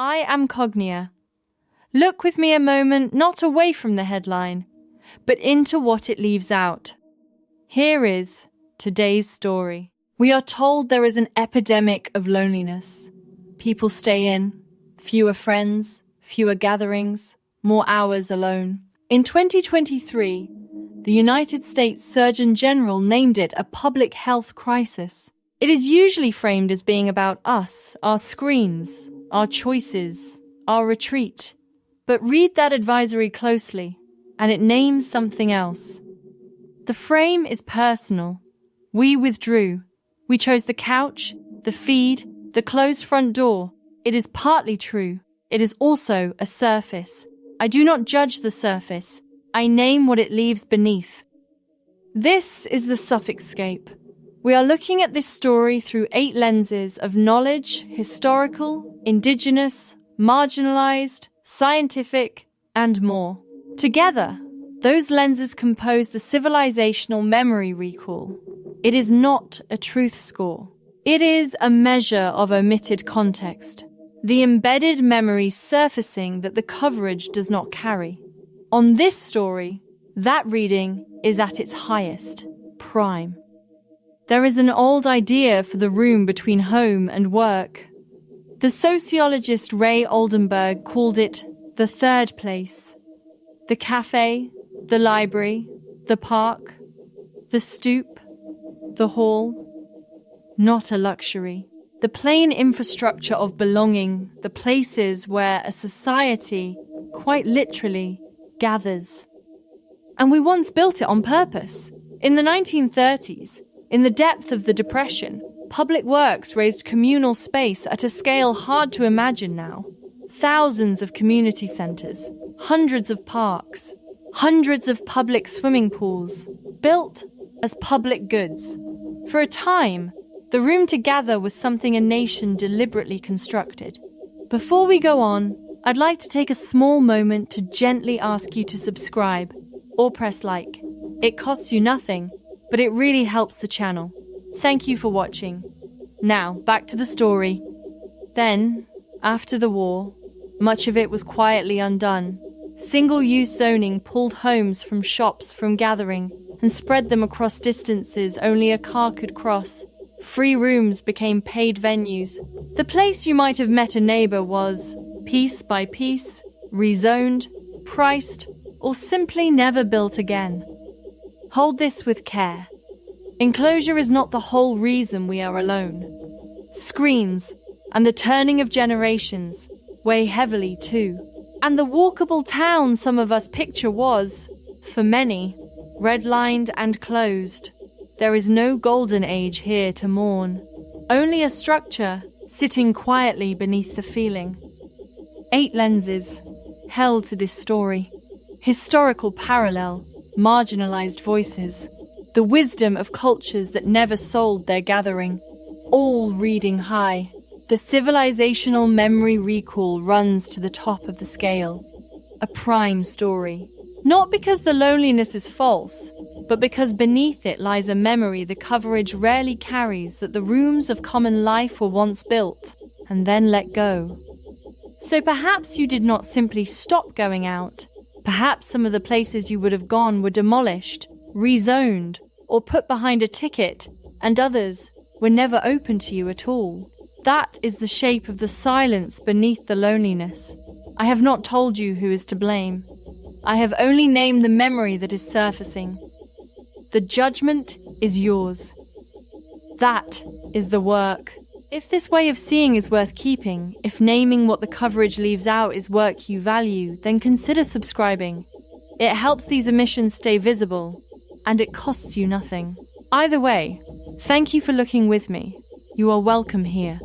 I am Cognia. Look with me a moment not away from the headline, but into what it leaves out. Here is today's story. We are told there is an epidemic of loneliness. People stay in, fewer friends, fewer gatherings, more hours alone. In 2023, the United States Surgeon General named it a public health crisis. It is usually framed as being about us, our screens, our choices, our retreat. But read that advisory closely, and it names something else. The frame is personal. We withdrew. We chose the couch, the feed, the closed front door. It is partly true. It is also a surface. I do not judge the surface. I name what it leaves beneath. This is the Suffixscape. We are looking at this story through 8 lenses of knowledge, historical, indigenous, marginalized, scientific, and more. Together, those lenses compose the Civilisational Memory Recall. It is not a truth score. It is a measure of omitted context, the embedded memory surfacing that the coverage does not carry. On this story, that reading is at its highest, prime. There is an old idea for the room between home and work. The sociologist Ray Oldenburg called it the third place. The cafe, the library, the park, the stoop, the hall. Not a luxury. The plain infrastructure of belonging, the places where a society, quite literally, gathers. And we once built it on purpose. In the 1930s, in the depth of the Depression, public works raised communal space at a scale hard to imagine now. Thousands of community centres, hundreds of parks, hundreds of public swimming pools, built as public goods. For a time, the room to gather was something a nation deliberately constructed. Before we go on, I'd like to take a small moment to gently ask you to subscribe or press like. It costs you nothing, but it really helps the channel. Thank you for watching. Now, back to the story. Then, after the war, much of it was quietly undone. Single-use zoning pulled homes from shops from gathering and spread them across distances only a car could cross. Free rooms became paid venues. The place you might have met a neighbor was, piece by piece, rezoned, priced, or simply never built again. Hold this with care. Enclosure is not the whole reason we are alone. Screens and the turning of generations weigh heavily too. And the walkable town some of us picture was, for many, redlined and closed. There is no golden age here to mourn, only a structure sitting quietly beneath the feeling. 8 lenses held to this story. Historical parallel, marginalized voices, the wisdom of cultures that never sold their gathering, all reading high. The Civilisational Memory Recall runs to the top of the scale. A prime story. Not because the loneliness is false, but because beneath it lies a memory the coverage rarely carries that the rooms of common life were once built and then let go. So perhaps you did not simply stop going out. Perhaps some of the places you would have gone were demolished, rezoned, or put behind a ticket, and others were never open to you at all. That is the shape of the silence beneath the loneliness. I have not told you who is to blame. I have only named the memory that is surfacing. The judgment is yours. That is the work. If this way of seeing is worth keeping, if naming what the coverage leaves out is work you value, then consider subscribing. It helps these omissions stay visible, and it costs you nothing. Either way, thank you for looking with me. You are welcome here.